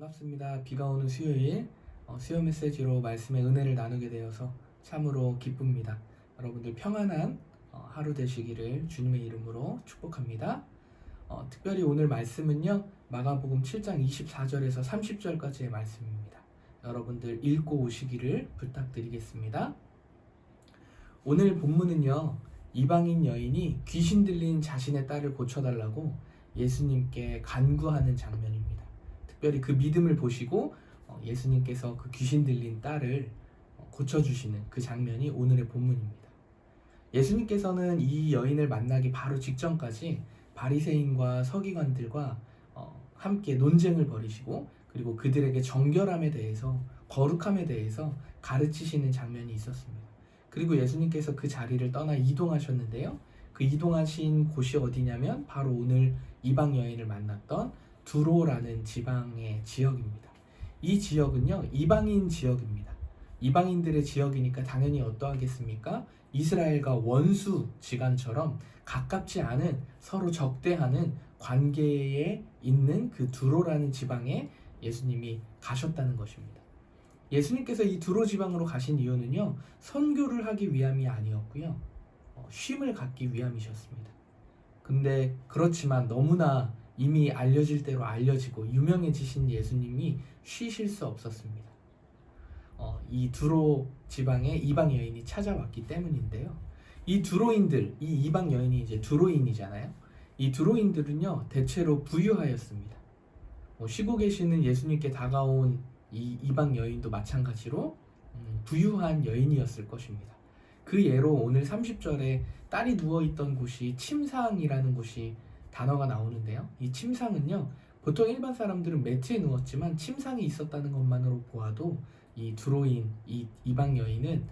반갑습니다. 비가 오는 수요일 수요 메시지로 말씀의 은혜를 나누게 되어서 참으로 기쁩니다. 여러분들 평안한 하루 되시기를 주님의 이름으로 축복합니다. 특별히 오늘 말씀은요, 마가복음 7장 24절에서 30절까지의 말씀입니다. 여러분들 읽고 오시기를 부탁드리겠습니다. 오늘 본문은요, 이방인 여인이 귀신 들린 자신의 딸을 고쳐달라고 예수님께 간구하는 장면입니다. 특별히 그 믿음을 보시고 예수님께서 그 귀신 들린 딸을 고쳐주시는 그 장면이 오늘의 본문입니다. 예수님께서는 이 여인을 만나기 바로 직전까지 바리새인과 서기관들과 함께 논쟁을 벌이시고, 그리고 그들에게 정결함에 대해서, 거룩함에 대해서 가르치시는 장면이 있었습니다. 그리고 예수님께서 그 자리를 떠나 이동하셨는데요, 그 이동하신 곳이 어디냐면 바로 오늘 이방 여인을 만났던 두로라는 지방의 지역입니다. 이 지역은요, 이방인 지역입니다. 이방인들의 지역이니까 당연히 어떠하겠습니까? 이스라엘과 원수 지간처럼 가깝지 않은, 서로 적대하는 관계에 있는 그 두로라는 지방에 예수님이 가셨다는 것입니다. 예수님께서 이 두로 지방으로 가신 이유는요, 선교를 하기 위함이 아니었고요, 쉼을 갖기 위함이셨습니다. 근데 그렇지만 너무나 이미 알려질 대로 알려지고 유명해지신 예수님이 쉬실 수 없었습니다. 이 두로 지방에 이방 여인이 찾아왔기 때문인데요. 이 두로인들, 이 이방 여인이 이제 두로인이잖아요. 이 두로인들은요, 대체로 부유하였습니다. 쉬고 계시는 예수님께 다가온 이 이방 여인도 마찬가지로 부유한 여인이었을 것입니다. 그 예로 오늘 30절에 딸이 누워있던 곳이 침상이라는 곳이 단어가 나오는데요. 이 침상은요, 보통 일반 사람들은 매트에 누웠지만 침상이 있었다는 것만으로 보아도 이 두로인, 이 이방 여인은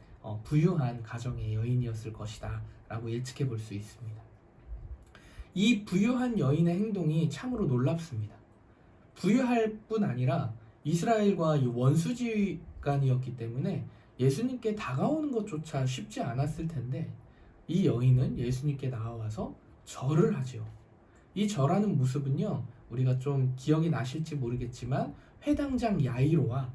부유한 가정의 여인이었을 것이다 라고 예측해 볼 수 있습니다. 이 부유한 여인의 행동이 참으로 놀랍습니다. 부유할 뿐 아니라 이스라엘과 이 원수지간이었기 때문에 예수님께 다가오는 것조차 쉽지 않았을 텐데, 이 여인은 예수님께 나와서 절을 하죠. 이 절하는 모습은요, 우리가 좀 기억이 나실지 모르겠지만 회당장 야이로와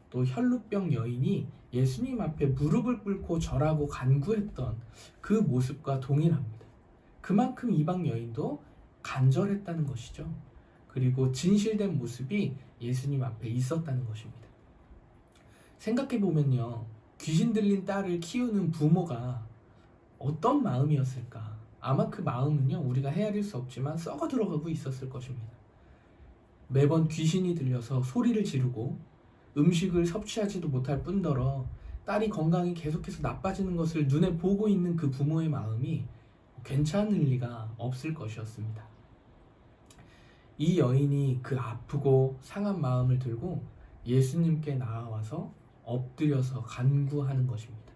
또 혈루병 여인이 예수님 앞에 무릎을 꿇고 절하고 간구했던 그 모습과 동일합니다. 그만큼 이방 여인도 간절했다는 것이죠. 그리고 진실된 모습이 예수님 앞에 있었다는 것입니다. 생각해보면요, 귀신 들린 딸을 키우는 부모가 어떤 마음이었을까? 아마 그 마음은요, 우리가 헤아릴 수 없지만 썩어 들어가고 있었을 것입니다. 매번 귀신이 들려서 소리를 지르고 음식을 섭취하지도 못할 뿐더러 딸이 건강이 계속해서 나빠지는 것을 눈에 보고 있는 그 부모의 마음이 괜찮을 리가 없을 것이었습니다. 이 여인이 그 아프고 상한 마음을 들고 예수님께 나와서 엎드려서 간구하는 것입니다.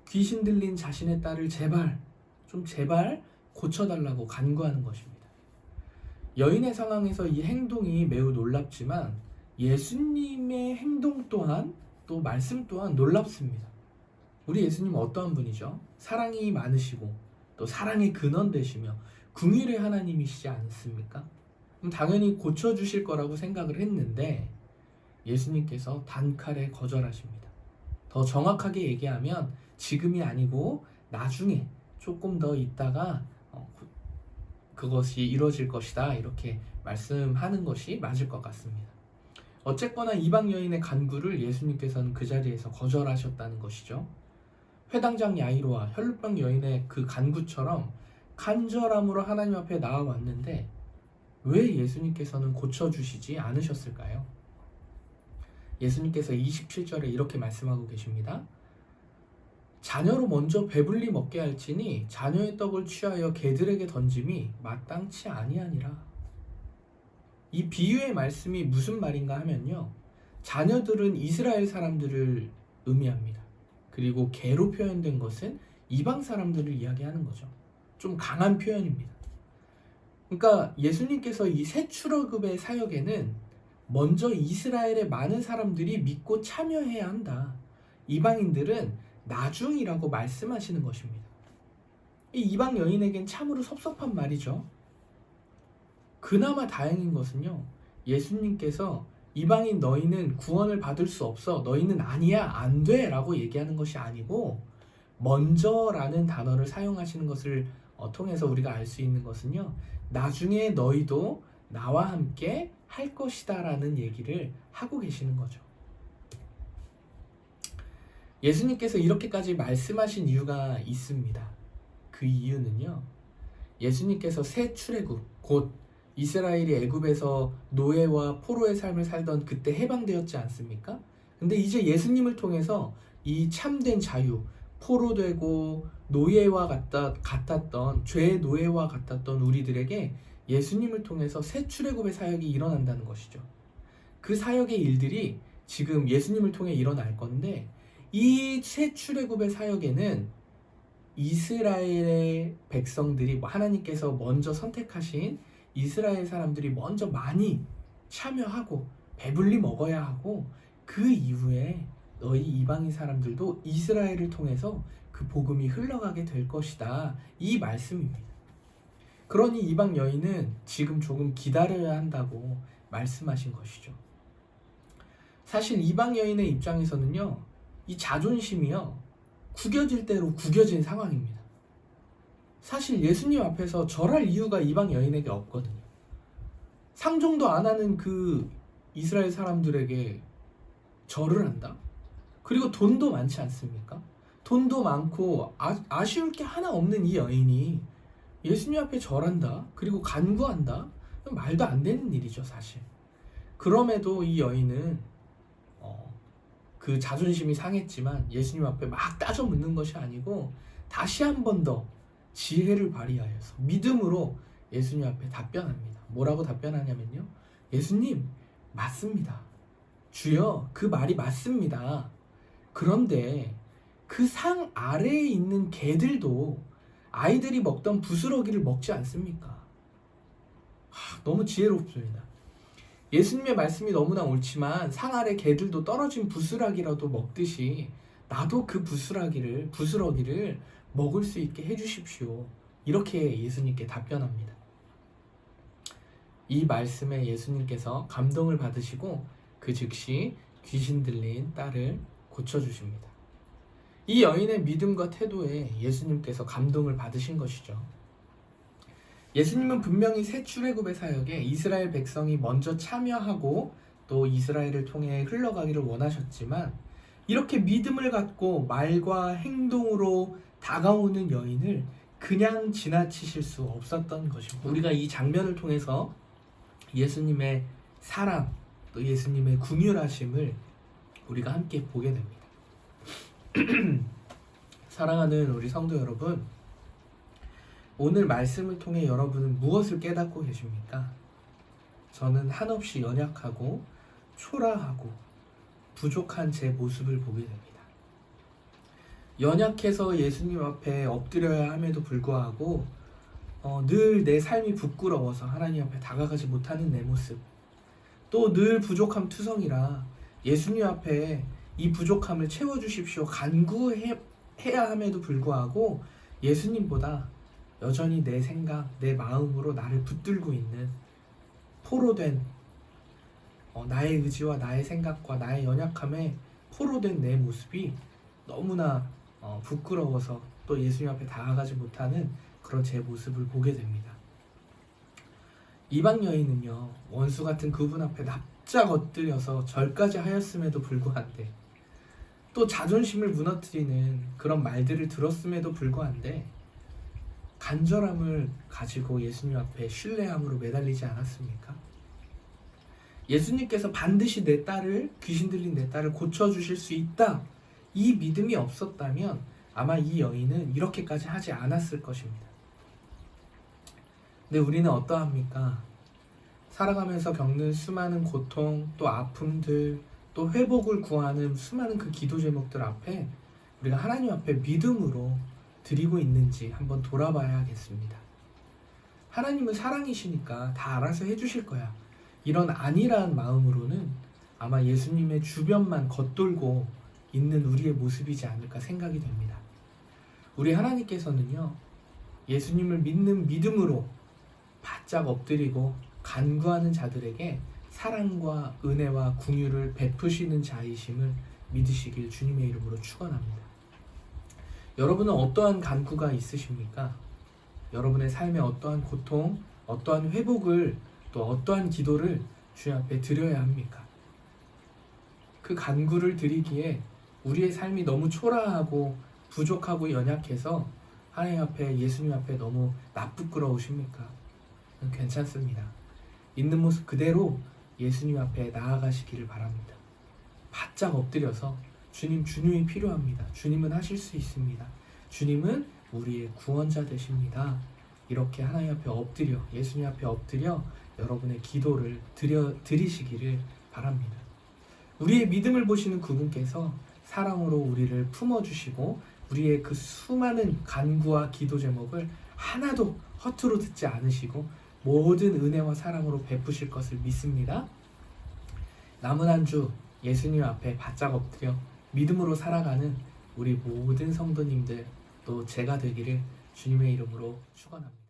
귀신 들린 자신의 딸을 제발 고쳐달라고 간구하는 것입니다. 여인의 상황에서 이 행동이 매우 놀랍지만 예수님의 행동 또한, 또 말씀 또한 놀랍습니다. 우리 예수님은 어떠한 분이죠? 사랑이 많으시고 또 사랑의 근원 되시며 긍휼의 하나님이시지 않습니까? 그럼 당연히 고쳐주실 거라고 생각을 했는데 예수님께서 단칼에 거절하십니다. 더 정확하게 얘기하면 지금이 아니고 나중에 조금 더 있다가 그것이 이루어질 것이다, 이렇게 말씀하는 것이 맞을 것 같습니다. 어쨌거나 이방 여인의 간구를 예수님께서는 그 자리에서 거절하셨다는 것이죠. 회당장 야이로와 혈루병 여인의 그 간구처럼 간절함으로 하나님 앞에 나아왔는데 왜 예수님께서는 고쳐주시지 않으셨을까요? 예수님께서 27절에 이렇게 말씀하고 계십니다. 자녀로 먼저 배불리 먹게 할지니 자녀의 떡을 취하여 개들에게 던짐이 마땅치 아니하니라. 이 비유의 말씀이 무슨 말인가 하면요, 자녀들은 이스라엘 사람들을 의미합니다. 그리고 개로 표현된 것은 이방 사람들을 이야기하는 거죠. 좀 강한 표현입니다. 그러니까 예수님께서 이 새 출애굽의 사역에는 먼저 이스라엘의 많은 사람들이 믿고 참여해야 한다, 이방인들은 나중이라고 말씀하시는 것입니다. 이 이방 여인에겐 참으로 섭섭한 말이죠. 그나마 다행인 것은요, 예수님께서 이방인 너희는 구원을 받을 수 없어. 너희는 아니야. 안 돼. 라고 얘기하는 것이 아니고 먼저라는 단어를 사용하시는 것을 통해서 우리가 알 수 있는 것은요. 나중에 너희도 나와 함께 할 것이다 라는 얘기를 하고 계시는 거죠. 예수님께서 이렇게까지 말씀하신 이유가 있습니다. 그 이유는요. 예수님께서 새 출애굽, 곧 이스라엘이 애굽에서 노예와 포로의 삶을 살던 그때 해방되었지 않습니까? 근데 이제 예수님을 통해서 이 참된 자유, 포로되고 노예와 같았던 죄의 노예와 같았던 우리들에게 예수님을 통해서 새 출애굽의 사역이 일어난다는 것이죠. 그 사역의 일들이 지금 예수님을 통해 일어날 건데 이 새 출애굽의 사역에는 이스라엘의 백성들이 하나님께서 먼저 선택하신 이스라엘 사람들이 먼저 많이 참여하고 배불리 먹어야 하고 그 이후에 너희 이방인 사람들도 이스라엘을 통해서 그 복음이 흘러가게 될 것이다. 이 말씀입니다. 그러니 이방 여인은 지금 조금 기다려야 한다고 말씀하신 것이죠. 사실 이방 여인의 입장에서는요. 이 자존심이요. 구겨질 대로 구겨진 상황입니다. 사실 예수님 앞에서 절할 이유가 이방 여인에게 없거든요. 상종도 안 하는 그 이스라엘 사람들에게 절을 한다? 그리고 돈도 많지 않습니까? 돈도 많고 아쉬울 게 하나 없는 이 여인이 예수님 앞에 절한다? 그리고 간구한다? 말도 안 되는 일이죠, 사실. 그럼에도 이 여인은 그 자존심이 상했지만 예수님 앞에 막 따져 묻는 것이 아니고 다시 한 번 더 지혜를 발휘하여서 믿음으로 예수님 앞에 답변합니다. 뭐라고 답변하냐면요. 예수님, 맞습니다. 주여, 그 말이 맞습니다. 그런데 그 상 아래에 있는 개들도 아이들이 먹던 부스러기를 먹지 않습니까? 너무 지혜롭습니다. 예수님의 말씀이 너무나 옳지만 상 아래 개들도 떨어진 부스러기라도 먹듯이 나도 그 부스러기를 먹을 수 있게 해주십시오. 이렇게 예수님께 답변합니다. 이 말씀에 예수님께서 감동을 받으시고 그 즉시 귀신 들린 딸을 고쳐주십니다. 이 여인의 믿음과 태도에 예수님께서 감동을 받으신 것이죠. 예수님은 분명히 새 출애굽의 사역에 이스라엘 백성이 먼저 참여하고 또 이스라엘을 통해 흘러가기를 원하셨지만 이렇게 믿음을 갖고 말과 행동으로 다가오는 여인을 그냥 지나치실 수 없었던 것입니다. 우리가 이 장면을 통해서 예수님의 사랑 또 예수님의 긍휼하심을 우리가 함께 보게 됩니다. 사랑하는 우리 성도 여러분, 오늘 말씀을 통해 여러분은 무엇을 깨닫고 계십니까? 저는 한없이 연약하고 초라하고 부족한 제 모습을 보게 됩니다. 연약해서 예수님 앞에 엎드려야 함에도 불구하고 늘 내 삶이 부끄러워서 하나님 앞에 다가가지 못하는 내 모습, 또 늘 부족함 투성이라 예수님 앞에 이 부족함을 채워주십시오 간구해야 함에도 불구하고 예수님보다 여전히 내 생각, 내 마음으로 나를 붙들고 있는 포로된 나의 의지와 나의 생각과 나의 연약함에 포로된 내 모습이 너무나 부끄러워서 또 예수님 앞에 다가가지 못하는 그런 제 모습을 보게 됩니다. 이방 여인은요, 원수 같은 그분 앞에 납작 엎드려서 절까지 하였음에도 불구한데 또 자존심을 무너뜨리는 그런 말들을 들었음에도 불구한데 간절함을 가지고 예수님 앞에 신뢰함으로 매달리지 않았습니까? 예수님께서 반드시 내 딸을, 귀신 들린 내 딸을 고쳐주실 수 있다, 이 믿음이 없었다면 아마 이 여인은 이렇게까지 하지 않았을 것입니다. 근데 우리는 어떠합니까? 살아가면서 겪는 수많은 고통, 또 아픔들, 또 회복을 구하는 수많은 그 기도 제목들 앞에 우리가 하나님 앞에 믿음으로 드리고 있는지 한번 돌아봐야겠습니다. 하나님은 사랑이시니까 다 알아서 해주실 거야, 이런 안일한 마음으로는 아마 예수님의 주변만 겉돌고 있는 우리의 모습이지 않을까 생각이 됩니다. 우리 하나님께서는요, 예수님을 믿는 믿음으로 바짝 엎드리고 간구하는 자들에게 사랑과 은혜와 긍휼을 베푸시는 자이심을 믿으시길 주님의 이름으로 축원합니다. 여러분은 어떠한 간구가 있으십니까? 여러분의 삶에 어떠한 고통, 어떠한 회복을, 또 어떠한 기도를 주님 앞에 드려야 합니까? 그 간구를 드리기에 우리의 삶이 너무 초라하고 부족하고 연약해서 하나님 앞에, 예수님 앞에 너무 나쁘끄러우십니까? 괜찮습니다. 있는 모습 그대로 예수님 앞에 나아가시기를 바랍니다. 바짝 엎드려서 주님, 주님이 필요합니다. 주님은 하실 수 있습니다. 주님은 우리의 구원자 되십니다. 이렇게 하나님 앞에 엎드려, 예수님 앞에 엎드려 여러분의 기도를 드리시기를 바랍니다. 우리의 믿음을 보시는 그분께서 사랑으로 우리를 품어주시고 우리의 그 수많은 간구와 기도 제목을 하나도 허투루 듣지 않으시고 모든 은혜와 사랑으로 베푸실 것을 믿습니다. 남은 한 주 예수님 앞에 바짝 엎드려 믿음으로 살아가는 우리 모든 성도님들, 또 제가 되기를 주님의 이름으로 축원합니다.